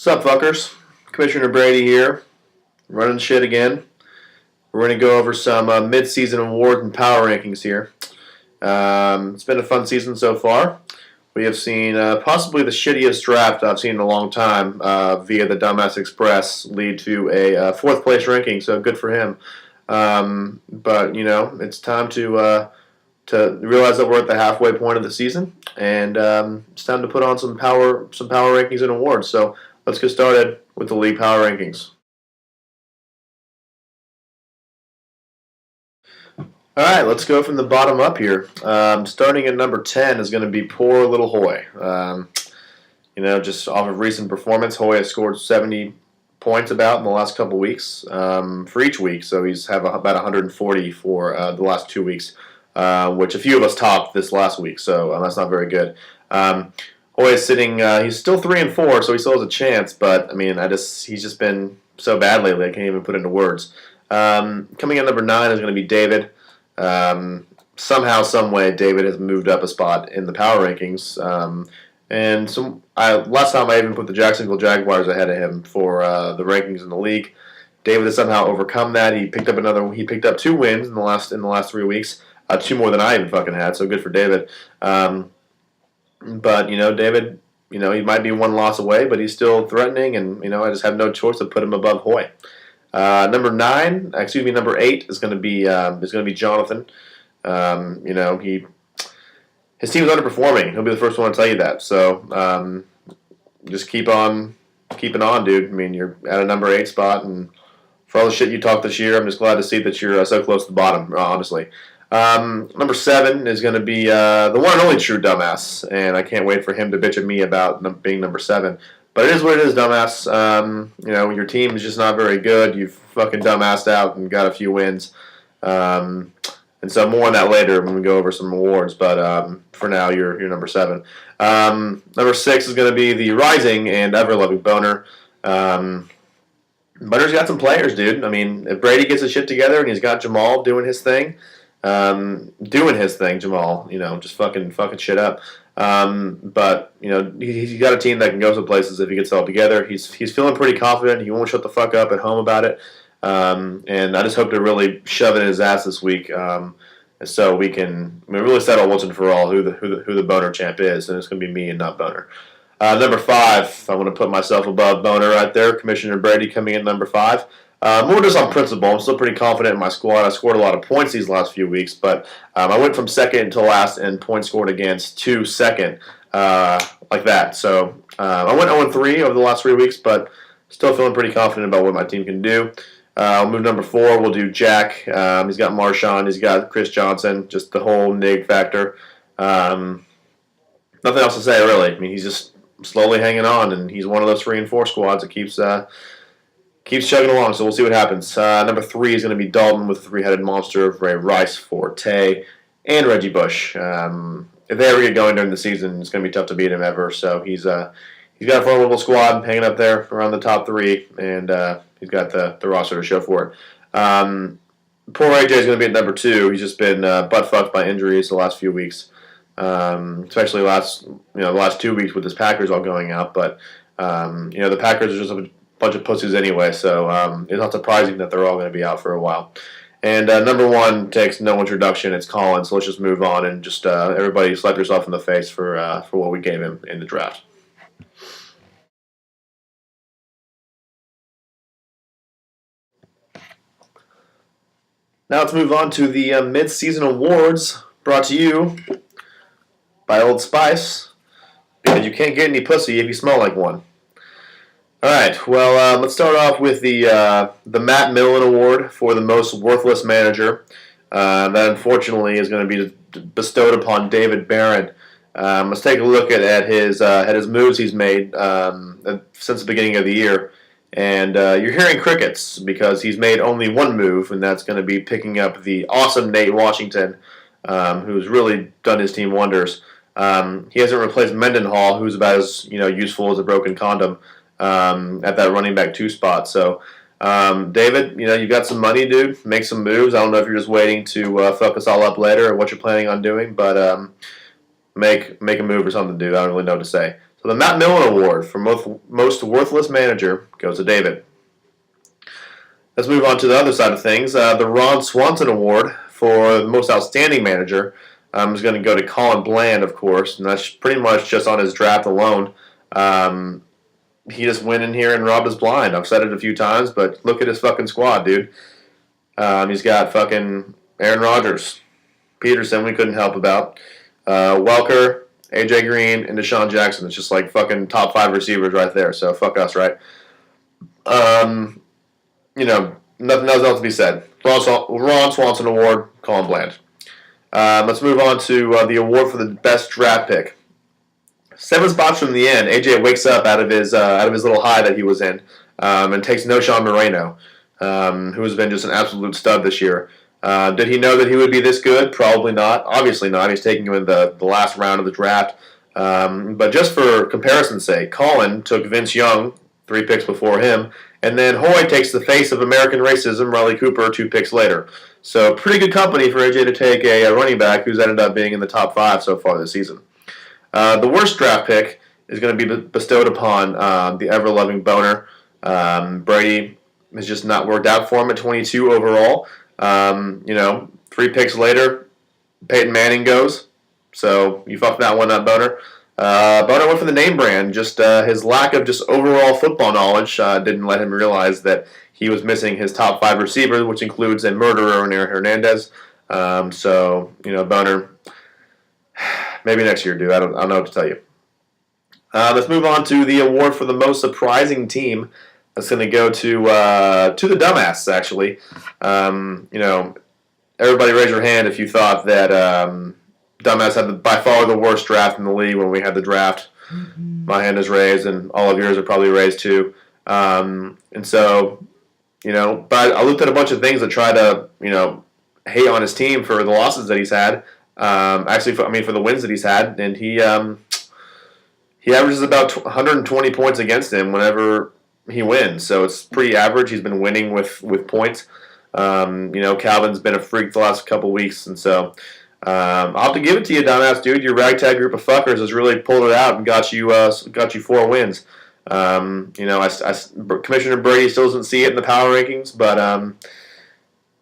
What's up, fuckers? Commissioner Brady here, running shit again. We're going to go over some mid-season awards and power rankings here. It's been a fun season so far. We have seen possibly the shittiest draft I've seen in a long time via the Dumbass Express lead to a fourth place ranking, so good for him. But, you know, it's time to realize that we're at the halfway point of the season, and it's time to put on some power rankings and awards. So let's get started with the league power rankings. All right, let's go from the bottom up here. Starting at number 10 is going to be poor little Hoy. Just off of recent performance, Hoy has scored 70 points about in the last couple weeks for each week. So he's have about 140 for the last 2 weeks, which a few of us topped this last week. So that's not very good. Hoy is sitting. He's still 3-4, so he still has a chance. But I mean, he's just been so bad lately. I can't even put it into words. Coming in number 9 is going to be David. Somehow, some way, David has moved up a spot in the power rankings. Last time I even put the Jacksonville Jaguars ahead of him for the rankings in the league. David has somehow overcome that. He picked up 2 wins in the last 3 weeks. 2 more than I even fucking had. So good for David. But David, he might be 1 loss away, but he's still threatening, and I just have no choice to put him above Hoy. Number 8 is going to be Jonathan. His team is underperforming. He'll be the first one to tell you that. So just keep on keeping on, dude. I mean, you're at a number 8 spot, and for all the shit you talked this year, I'm just glad to see that you're so close to the bottom. Honestly. Number 7 is going to be the one and only true dumbass, and I can't wait for him to bitch at me about being number 7. But it is what it is, dumbass. Your team is just not very good. You've fucking dumbassed out and got a few wins. And so more on that later when we go over some awards. But for now, you're number 7. Number 6 is going to be the rising and ever-loving Boner. Boner's got some players, dude. I mean, if Brady gets his shit together and he's got Jamal doing his thing, Jamal, just fucking shit up. But he's got a team that can go some places if he gets it all together. He's feeling pretty confident. He won't shut the fuck up at home about it. And I just hope to really shove it in his ass this week, so we can really settle once and for all who the Boner champ is, and it's going to be me and not Boner. Number 5, I want to put myself above Boner right there. Commissioner Brady coming in number 5. More just on principle. I'm still pretty confident in my squad. I scored a lot of points these last few weeks, but I went from second to last in points scored against to second, like that. So I went 0-3 over the last 3 weeks, but still feeling pretty confident about what my team can do. I'll move number 4. We'll do Jack. He's got Marshawn. He's got Chris Johnson. Just the whole nig factor. Nothing else to say, really. I mean, he's just slowly hanging on, and he's one of those 3-4 squads that keeps chugging along, so we'll see what happens. Number 3 is going to be Dalton with the 3-headed monster of Ray Rice, Forte, and Reggie Bush. If they ever get going during the season, it's going to be tough to beat him ever. So he's got a formidable squad hanging up there around the top 3, and he's got the roster to show for it. Poor AJ is going to be at number 2. He's just been butt-fucked by injuries the last few weeks, especially the last 2 weeks with his Packers all going out. But the Packers are just a bunch of pussies anyway, so it's not surprising that they're all going to be out for a while. And number 1 takes no introduction. It's Colin, so let's just move on and just everybody slap yourself in the face for what we gave him in the draft. Now let's move on to the mid-season awards brought to you by Old Spice, because you can't get any pussy if you smell like one. All right, well, let's start off with the Matt Millen Award for the most worthless manager. That unfortunately is going to be bestowed upon David Barron. Let's take a look at his moves he's made since the beginning of the year. And you're hearing crickets because he's made only one move, and that's going to be picking up the awesome Nate Washington, who's really done his team wonders. He hasn't replaced Mendenhall, who's about as useful as a broken condom. At that running back 2 spot. So, David, you got some money, dude. Make some moves. I don't know if you're just waiting to fuck us all up later or what you're planning on doing, but make a move or something, dude. I don't really know what to say. So the Matt Millen Award for most worthless manager goes to David. Let's move on to the other side of things. The Ron Swanson Award for the most outstanding manager is going to go to Colin Bland, of course, and that's pretty much just on his draft alone. He just went in here and robbed us blind. I've said it a few times, but look at his fucking squad, dude. He's got fucking Aaron Rodgers, Peterson, we couldn't help about, Welker, AJ Green, and Deshaun Jackson. It's just like fucking top 5 receivers right there. So fuck us, right? Nothing else to be said. Ron Swanson Award, Colin Bland. Let's move on to the award for the best draft pick. 7 spots from the end, AJ wakes up out of his little high that he was in, and takes Noshawn Moreno, who has been just an absolute stud this year. Did he know that he would be this good? Probably not. Obviously not. He's taking him in the last round of the draft. But just for comparison's sake, Colin took Vince Young 3 picks before him, and then Hoy takes the face of American racism, Riley Cooper, 2 picks later. So pretty good company for AJ to take a running back who's ended up being in the top 5 so far this season. The worst draft pick is going to be bestowed upon the ever-loving Boner. Brady has just not worked out for him at 22 overall. 3 picks later, Peyton Manning goes. So you fucked that one up, Boner. Boner went for the name brand. Just his lack of just overall football knowledge didn't let him realize that he was missing his top 5 receivers, which includes a murderer in Aaron Hernandez. Boner, maybe next year, dude. I don't know what to tell you. Let's move on to the award for the most surprising team. That's going to go to the dumbass, actually. Everybody raise your hand if you thought that dumbass had by far the worst draft in the league when we had the draft. Mm-hmm. My hand is raised, and all of yours are probably raised too. But I looked at a bunch of things that try to, hate on his team for the losses that he's had. For the wins that he's had, and he averages about 120 points against him whenever he wins. So it's pretty average. He's been winning with points. Calvin's been a freak the last couple weeks, and so I'll have to give it to you, dumbass dude. Your ragtag group of fuckers has really pulled it out and got you 4 wins. Commissioner Brady still doesn't see it in the power rankings, but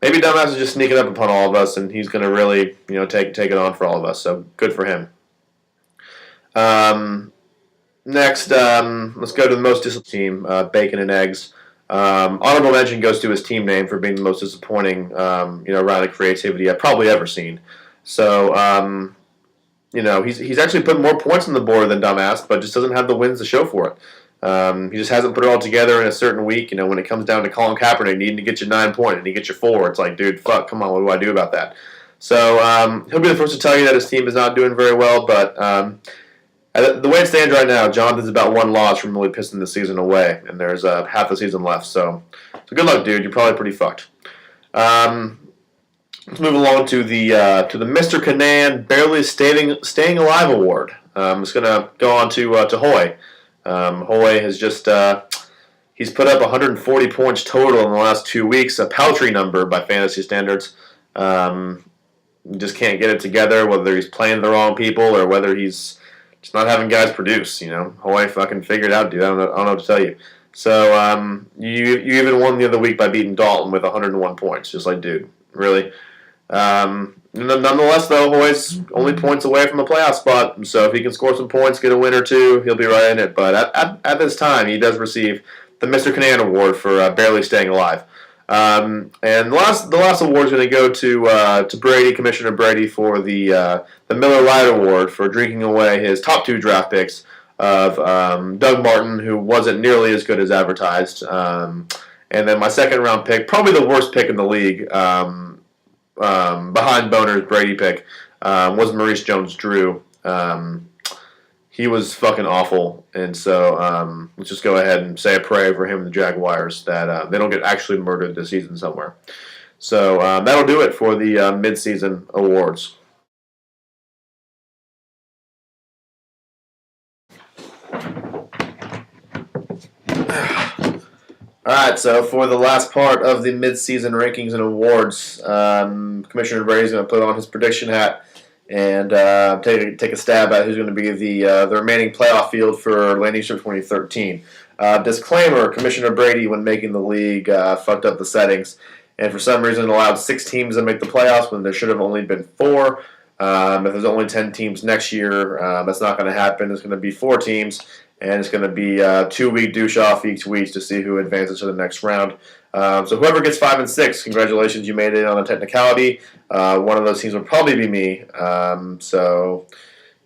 maybe dumbass is just sneaking up upon all of us, and he's going to really take it on for all of us. So good for him. Next, let's go to the most disappointing team, Bacon and Eggs. Honorable mention goes to his team name for being the most disappointing, round of creativity I've probably ever seen. So, he's actually put more points on the board than dumbass, but just doesn't have the wins to show for it. He just hasn't put it all together in a certain week. When it comes down to Colin Kaepernick needing to get you 9 points and he gets you 4, it's like, dude, fuck, come on, what do I do about that? So he'll be the first to tell you that his team is not doing very well, but the way it stands right now, Jonathan's about 1 loss from really pissing the season away, and there's half the season left. So good luck, dude. You're probably pretty fucked. Let's move along to the Mr. Canaan Barely Staying Alive Award. It's going to go on to Hoy. Hoy has just he's put up 140 points total in the last 2 weeks, a paltry number by fantasy standards. Just can't get it together, whether he's playing the wrong people or whether he's just not having guys produce. Hoy fucking figured it out, dude. I don't know what to tell you. So you even won the other week by beating Dalton with 101 points. Just like, dude, really. Nonetheless, though, Hoy's only points away from a playoff spot, so if he can score some points, get a win or two, he'll be right in it. But at this time, he does receive the Mr. Canaan Award for barely staying alive. And the last award is going to go to Brady, Commissioner Brady, for the Miller Lite Award for drinking away his top 2 draft picks of Doug Martin, who wasn't nearly as good as advertised, and then my second round pick, probably the worst pick in the league. Behind Boner's Brady pick, was Maurice Jones-Drew. He was fucking awful, and so let's just go ahead and say a prayer for him and the Jaguars that they don't get actually murdered this season somewhere. So that'll do it for the midseason awards. All right, so for the last part of the midseason rankings and awards, Commissioner Brady's going to put on his prediction hat and take a stab at who's going to be the remaining playoff field for Landing Strip 2013. Disclaimer: Commissioner Brady, when making the league, fucked up the settings, and for some reason allowed 6 teams to make the playoffs when there should have only been 4. If there's only 10 teams next year, that's not going to happen. It's going to be 4 teams, and it's going to be a 2-week douche off each week to see who advances to the next round. So whoever gets 5 and 6, congratulations, you made it on a technicality. One of those teams will probably be me. So,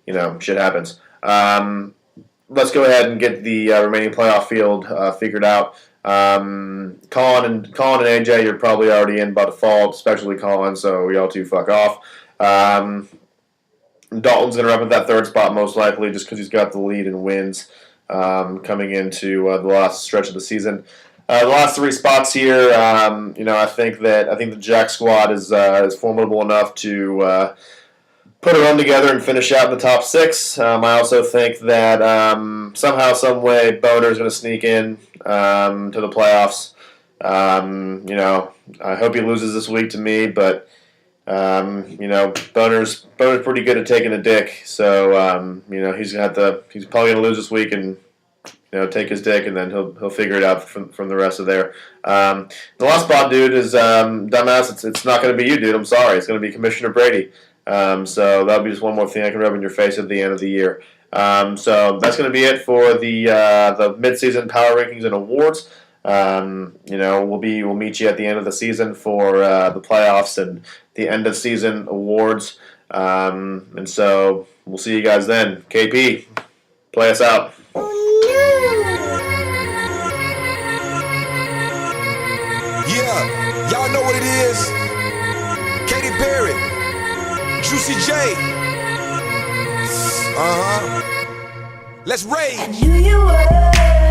shit happens. Let's go ahead and get the remaining playoff field figured out. Colin and AJ, you're probably already in by default, especially Colin, so y'all two fuck off. Dalton's going to rep at that 3rd spot most likely just because he's got the lead in wins coming into the last stretch of the season. The last 3 spots here, I think the Jack squad is formidable enough to put a run together and finish out in the top 6. I also think that somehow, some way, Boner's going to sneak in to the playoffs. I hope he loses this week to me, but Boner's pretty good at taking a dick, so he's probably gonna lose this week and take his dick, and then he'll figure it out from the rest of there. The last spot, dude, is dumbass. It's not gonna be you, dude. I'm sorry. It's gonna be Commissioner Brady. So that'll be just one more thing I can rub in your face at the end of the year. So that's gonna be it for the mid-season power rankings and awards. We'll meet you at the end of the season for the playoffs and the end of season awards. And so we'll see you guys then. KP, play us out. Yeah, y'all know what it is. Katy Perry, Juicy J. Let's rage. I knew you were.